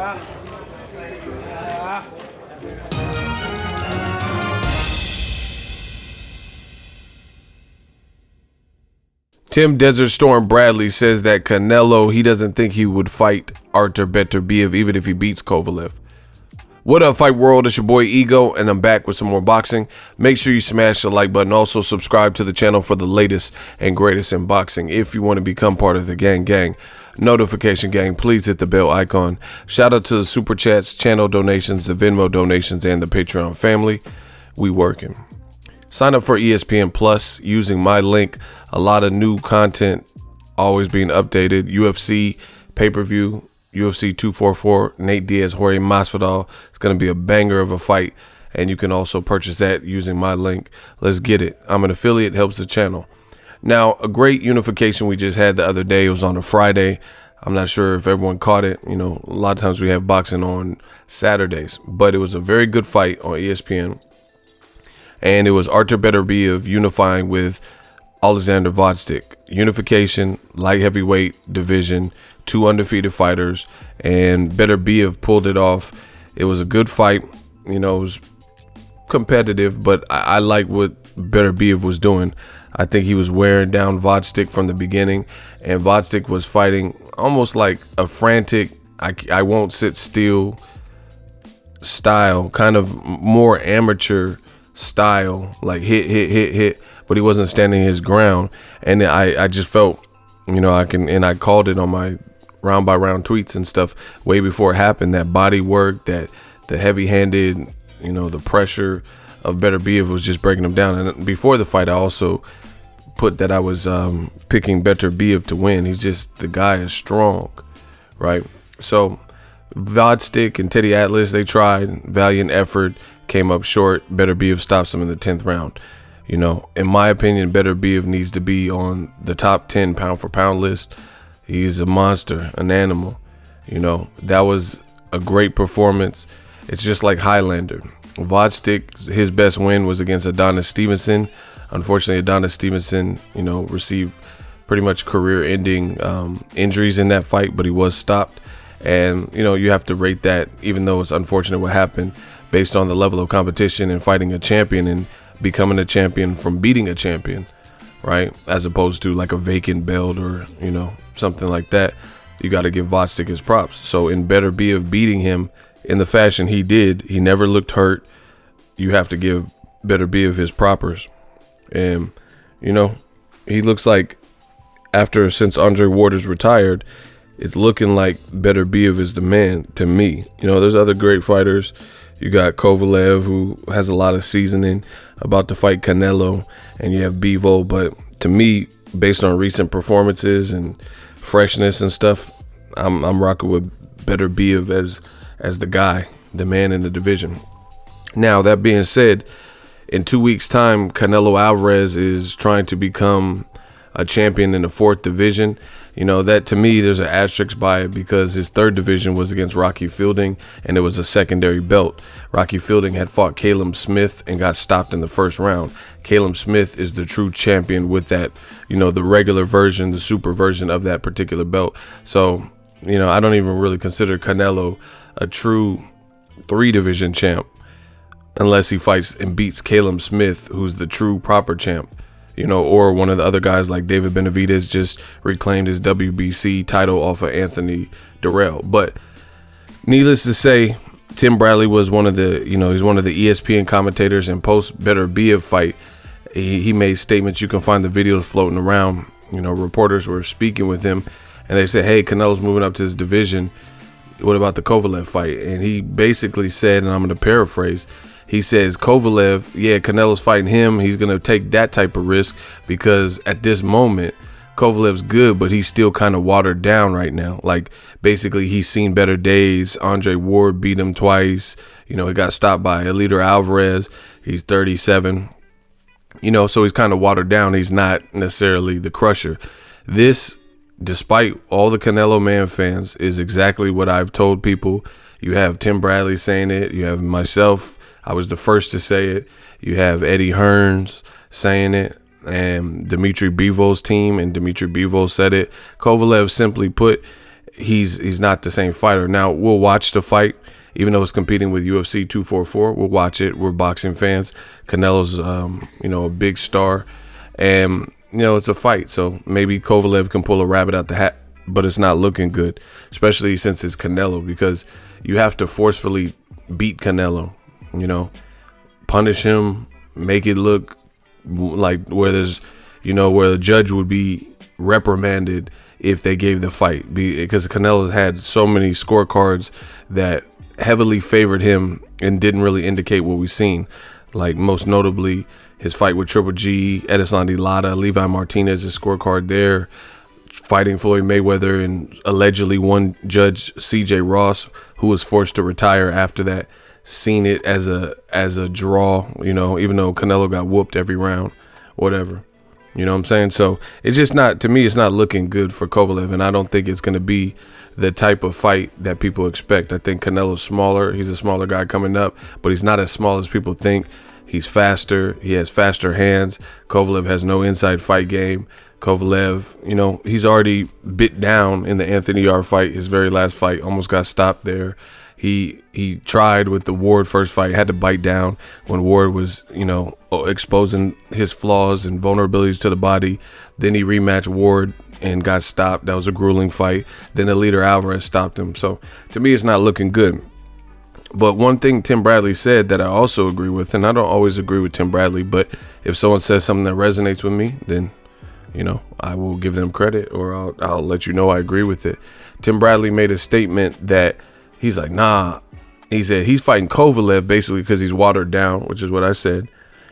Tim Desert Storm Bradley says that Canelo, he doesn't think he would fight Artur Beterbiev even if he beats Kovalev. What up, Fight World? It's your boy Ego, and I'm back with some more boxing. Make sure you smash the like button. Also, subscribe to the channel for the latest and greatest in boxing. If you want to become part of the gang, notification gang, please hit the bell icon. Shout out to the Super Chats, channel donations, the Venmo donations, and the Patreon family. We working. Sign up for ESPN Plus using my link. A lot of new content always being updated. UFC pay-per-view, UFC 244, Nate Diaz, Jorge Masvidal. It's going to be a banger of a fight, and you can also purchase that using my link. Let's get it. I'm an affiliate, helps the channel. Now, a great unification we just had the other day. It was on a Friday. I'm not sure if everyone caught it. You know, a lot of times we have boxing on Saturdays, but it was a very good fight on ESPN. And it was Artur Beterbiev unifying with Alexander Gvozdyk. Unification, light heavyweight division, 2 undefeated fighters, and Beterbiev pulled it off. It was a good fight. You know, it was competitive, but I like what Beterbiev was doing. I think he was wearing down Gvozdyk from the beginning, and Gvozdyk was fighting almost like a frantic, I won't sit still style, kind of more amateur style, like hit, but he wasn't standing his ground. And I just felt, you know, I called it on my round by round tweets and stuff way before it happened, that body work, that the heavy-handed, you know, the pressure of Beterbiev was just breaking him down. And before the fight, I also put that I was picking Beterbiev to win. He's just, the guy is strong, right? So Gvozdyk and Teddy Atlas, they tried, valiant effort, came up short. Beterbiev stops him in the 10th round. You know, in my opinion, Beterbiev needs to be on the top 10 pound for pound list. He's a monster, an animal. You know, that was a great performance. It's just like Highlander. Gvozdyk, his best win was against Adonis Stevenson. Unfortunately, Adonis Stevenson, you know, received pretty much career-ending injuries in that fight, but he was stopped. And, you know, you have to rate that, even though it's unfortunate what happened, based on the level of competition and fighting a champion and becoming a champion from beating a champion, right? As opposed to like a vacant belt or, you know, something like that. You got to give Gvozdyk his props. So in Beterbiev beating him in the fashion he did, he never looked hurt. You have to give Beterbiev his propers. And, you know, he looks like since Andre Ward is retired, it's looking like Beterbiev is the man to me. You know, there's other great fighters. You got Kovalev, who has a lot of seasoning, about to fight Canelo, and you have Bevo. But to me, based on recent performances and freshness and stuff, I'm rocking with Beterbiev as the guy, the man in the division. Now, that being said, in 2 weeks' time, Canelo Alvarez is trying to become a champion in the 4th division. You know, that to me, there's an asterisk by it because his 3rd division was against Rocky Fielding, and it was a secondary belt. Rocky Fielding had fought Caleb Smith and got stopped in the 1st round. Caleb Smith is the true champion with that, you know, the regular version, the super version of that particular belt. So, you know, I don't even really consider Canelo a true 3-division champ unless he fights and beats Caleb Smith, who's the true proper champ. You know, or one of the other guys like David Benavidez just reclaimed his WBC title off of Anthony Durrell. But needless to say, Tim Bradley was one of the, you know, he's one of the ESPN commentators, and post Beterbiev fight, he made statements. You can find the videos floating around. You know, reporters were speaking with him, and they said, hey, Canelo's moving up to his division. What about the Kovalev fight? And he basically said, and I'm going to paraphrase, he says, Kovalev, yeah, Canelo's fighting him. He's going to take that type of risk because at this moment, Kovalev's good, but he's still kind of watered down right now. Like, basically, he's seen better days. Andre Ward beat him twice. You know, he got stopped by Eliter Alvarez. He's 37. You know, so he's kind of watered down. He's not necessarily the crusher. This, despite all the Canelo Man fans, is exactly what I've told people. You have Tim Bradley saying it. You have myself. I was the first to say it. You have Eddie Hearns saying it, and Dimitri Bivol team, and Dimitri Bivol said it. Kovalev, simply put, he's not the same fighter. Now, we'll watch the fight, even though it's competing with UFC 244. We'll watch it. We're boxing fans. Canelo's, a big star. And, it's a fight. So maybe Kovalev can pull a rabbit out the hat, but it's not looking good, especially since it's Canelo, because you have to forcefully beat Canelo, punish him, make it look like where there's, where the judge would be reprimanded if they gave the fight, because Canelo's had so many scorecards that heavily favored him and didn't really indicate what we've seen. Like most notably his fight with Triple G, Edeslandi Lara, Levi Martinez's scorecard there, fighting Floyd Mayweather, and allegedly one judge, CJ Ross, who was forced to retire after that, seen it as a draw, even though Canelo got whooped every round, whatever. You know what I'm saying? So it's just not, to me, it's not looking good for Kovalev, and I don't think it's going to be the type of fight that people expect. I think Canelo's smaller. He's a smaller guy coming up, but he's not as small as people think. He's faster. He has faster hands. Kovalev has no inside fight game. Kovalev, he's already bit down in the Anthony Yarde fight, his very last fight, almost got stopped there. He tried with the Ward first fight, had to bite down when Ward was, exposing his flaws and vulnerabilities to the body. Then he rematched Ward and got stopped. That was a grueling fight. Then Eliter Alvarez stopped him. So to me, it's not looking good. But one thing Tim Bradley said that I also agree with, and I don't always agree with Tim Bradley, but if someone says something that resonates with me, then, I will give them credit, or I'll let you know I agree with it. Tim Bradley made a statement that he's like, nah. He said he's fighting Kovalev basically because he's watered down, which is what I said.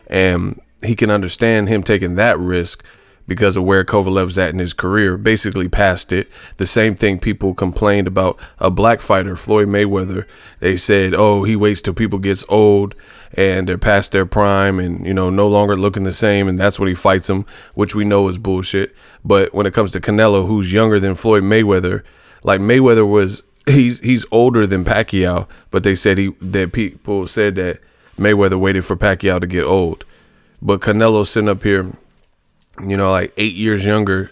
And he can understand him taking that risk because of where Kovalev's at in his career, basically past it. The same thing people complained about a black fighter, Floyd Mayweather. They said, oh, he waits till people gets old and they're past their prime and, no longer looking the same, and that's when he fights them, which we know is bullshit. But when it comes to Canelo, who's younger than Floyd Mayweather, like Mayweather was, he's older than Pacquiao, but they said that people said that Mayweather waited for Pacquiao to get old. But Canelo's sitting up here, like 8 years younger,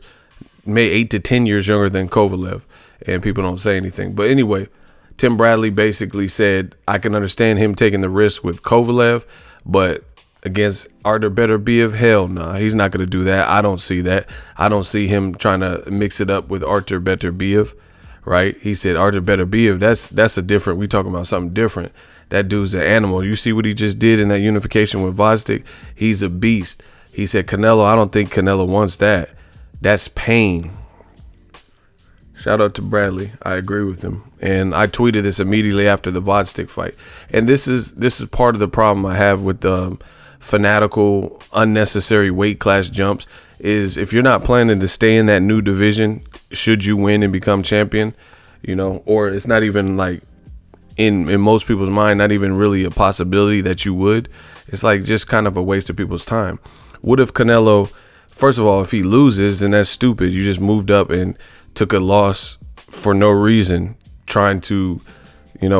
maybe 8 to 10 years younger than Kovalev, and people don't say anything. But anyway, Tim Bradley basically said, I can understand him taking the risk with Kovalev, but against Artur Beterbiev, hell nah, he's not going to do that. I don't see that. I don't see him trying to mix it up with Artur Beterbiev, right? He said Artur Beterbiev, that's a different, we talking about something different. That dude's an animal. You see what he just did in that unification with Vostick? He's a beast. He said, Canelo, I don't think Canelo wants that. That's pain. Shout out to Bradley. I agree with him. And I tweeted this immediately after the Vostick fight. And this is part of the problem I have with the fanatical, unnecessary weight class jumps, is if you're not planning to stay in that new division, should you win and become champion, or it's not even like in most people's mind, not even really a possibility that you would. It's like just kind of a waste of people's time. What if Canelo, first of all, if he loses, then that's stupid. You just moved up and took a loss for no reason, trying to,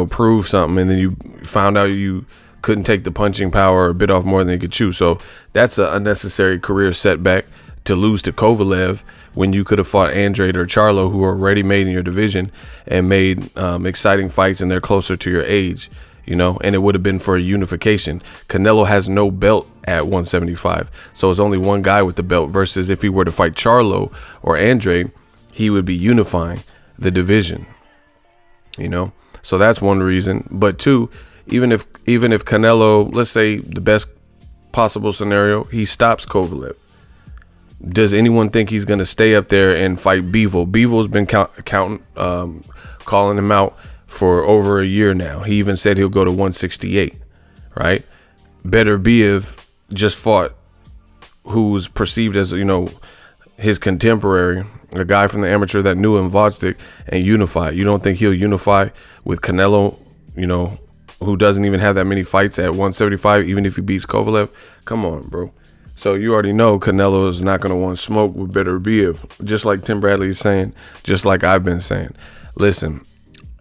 prove something, and then you found out you couldn't take the punching power or bit off more than you could chew. So that's an unnecessary career setback to lose to Kovalev when you could have fought Andrade or Charlo, who are already made in your division and made exciting fights, and they're closer to your age. And it would have been for a unification. Canelo has no belt at 175. So it's only one guy with the belt, versus if he were to fight Charlo or Andrade, he would be unifying the division, So that's one reason. But two, even if Canelo, let's say the best possible scenario, he stops Kovalev, does anyone think he's going to stay up there and fight Bivol? Bivol's been calling him out for over a year now. He even said he'll go to 168, right? Beterbiev just fought who's perceived as, his contemporary, a guy from the amateur that knew him, Vostick, and unified. You don't think he'll unify with Canelo, who doesn't even have that many fights at 175, even if he beats Kovalev? Come on, bro. So you already know Canelo is not going to want to smoke with Beterbiev, just like Tim Bradley is saying, just like I've been saying. Listen,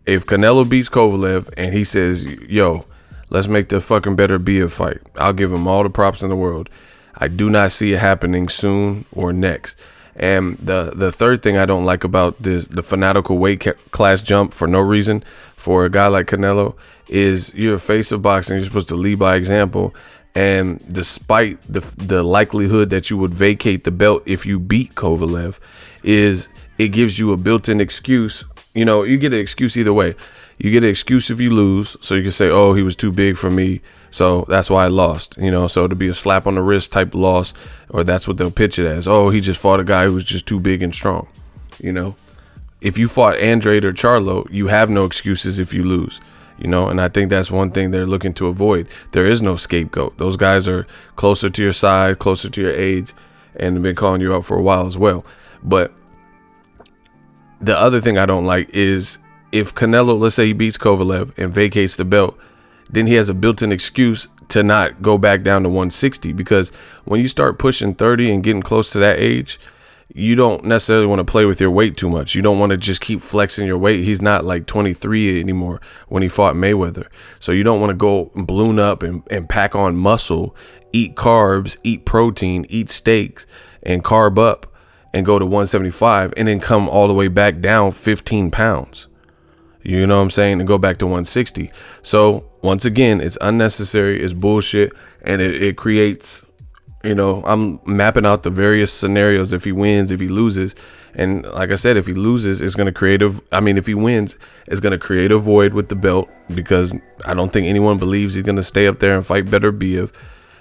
if Canelo beats Kovalev and he says, yo, let's make the fucking Beterbiev fight, I'll give him all the props in the world. I do not see it happening soon or next. And the third thing I don't like about the fanatical weight class jump for no reason for a guy like Canelo is you're a face of boxing. You're supposed to lead by example. And despite the likelihood that you would vacate the belt if you beat Kovalev, it gives you a built-in excuse. You know, you get an excuse either way. You get an excuse if you lose, so you can say, oh, he was too big for me, so that's why I lost. You know, so to be a slap on the wrist type loss, or that's what they'll pitch it as. Oh, he just fought a guy who was just too big and strong. You know, if you fought Andrade or Charlo, you have no excuses if you lose. You know, and I think that's one thing they're looking to avoid. There is no scapegoat. Those guys are closer to your side, closer to your age, and have been calling you out for a while as well. But the other thing I don't like is if Canelo, let's say he beats Kovalev and vacates the belt, then he has a built-in excuse to not go back down to 160, because when you start pushing 30 and getting close to that age, you don't necessarily want to play with your weight too much. You don't want to just keep flexing your weight. He's not like 23 anymore when he fought Mayweather. So you don't want to go balloon up and pack on muscle, eat carbs, eat protein, eat steaks, and carb up and go to 175 and then come all the way back down 15 pounds. You know what I'm saying? And go back to 160. So once again, it's unnecessary, it's bullshit, and it creates, you know, I'm mapping out the various scenarios if he wins, if he loses. And like I said, if he loses, it's going to create if he wins, it's going to create a void with the belt, because I don't think anyone believes he's going to stay up there and fight Beterbiev.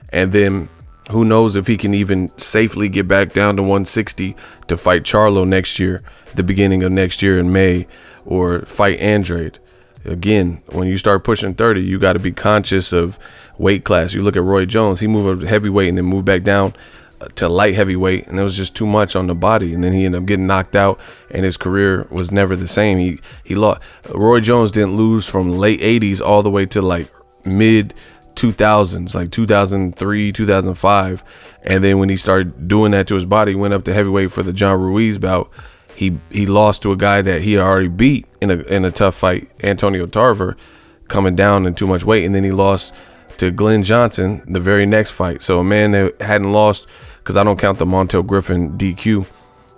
And then who knows if he can even safely get back down to 160 to fight Charlo next year, the beginning of next year in May, or fight Andrade. Again, when you start pushing 30, you got to be conscious of weight class. You look at Roy Jones, he moved up heavyweight and then moved back down to light heavyweight, and it was just too much on the body, and then he ended up getting knocked out, and his career was never the same. He lost. Roy Jones didn't lose from late 80s all the way to like mid 2000s, like 2003, 2005, and then when he started doing that to his body, went up to heavyweight for the John Ruiz bout. He lost to a guy that he had already beat in a tough fight, Antonio Tarver, coming down in too much weight, and then he lost to Glenn Johnson the very next fight. So a man that hadn't lost, because I don't count the Montel Griffin DQ, you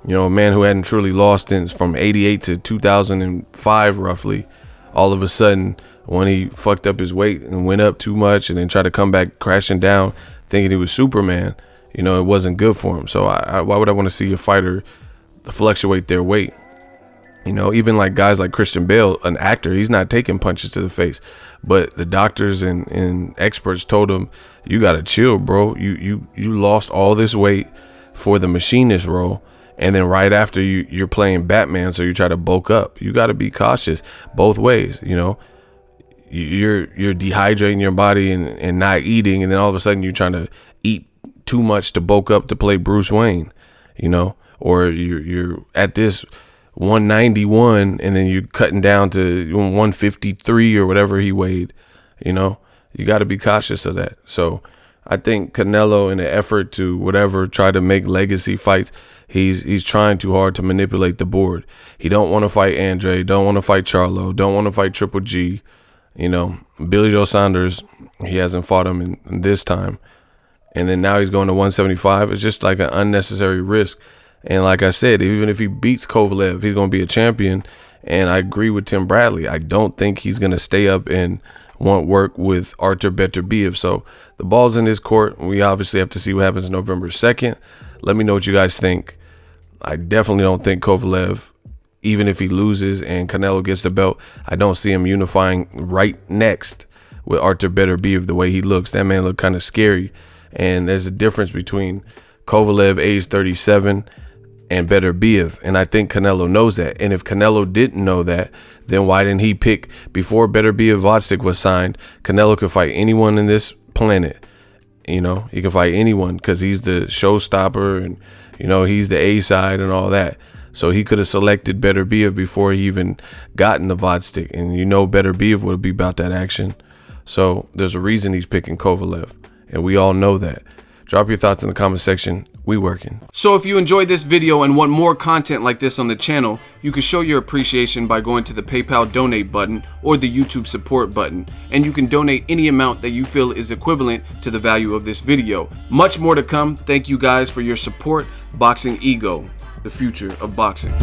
know, a man who hadn't truly lost from 88 to 2005 roughly, all of a sudden when he fucked up his weight and went up too much and then tried to come back crashing down thinking he was Superman, you know, it wasn't good for him. So why would I want to see a fighter fluctuate their weight? You know, even like guys like Christian Bale, an actor, he's not taking punches to the face, but the doctors and experts told him, you gotta chill, bro. You lost all this weight for the machinist role, and then right after you're playing Batman, so you try to bulk up. You gotta be cautious both ways. You know, you're dehydrating your body and not eating, and then all of a sudden you're trying to eat too much to bulk up to play Bruce Wayne, you know, or you're at this 191 and then you're cutting down to 153 or whatever he weighed. You know, you got to be cautious of that. So I think Canelo, in an effort to try to make legacy fights, he's trying too hard to manipulate the board. He don't want to fight Andre, don't want to fight Charlo, don't want to fight Triple G. You know, Billy Joe Saunders, he hasn't fought him in this time, and then now he's going to 175. It's just like an unnecessary risk. And like I said, even if he beats Kovalev, he's going to be a champion. And I agree with Tim Bradley. I don't think he's going to stay up and want work with Artur Beterbiev. So the ball's in his court. We obviously have to see what happens November 2nd. Let me know what you guys think. I definitely don't think Kovalev, even if he loses and Canelo gets the belt, I don't see him unifying right next with Artur Beterbiev the way he looks. That man looked kind of scary. And there's a difference between Kovalev, age 37, and Beterbiev, and I think Canelo knows that. And if Canelo didn't know that, then why didn't he pick, before Beterbiev Vodstik was signed, Canelo could fight anyone in this planet. You know, he could fight anyone because he's the showstopper and, you know, he's the A-side and all that. So he could have selected Beterbiev before he even gotten the Vodstik, and you know Beterbiev would be about that action. So there's a reason he's picking Kovalev, and we all know that. Drop your thoughts in the comment section. We working. So if you enjoyed this video and want more content like this on the channel, you can show your appreciation by going to the PayPal donate button or the YouTube support button, and you can donate any amount that you feel is equivalent to the value of this video. Much more to come. Thank you guys for your support. Boxing Ego. the future of boxing.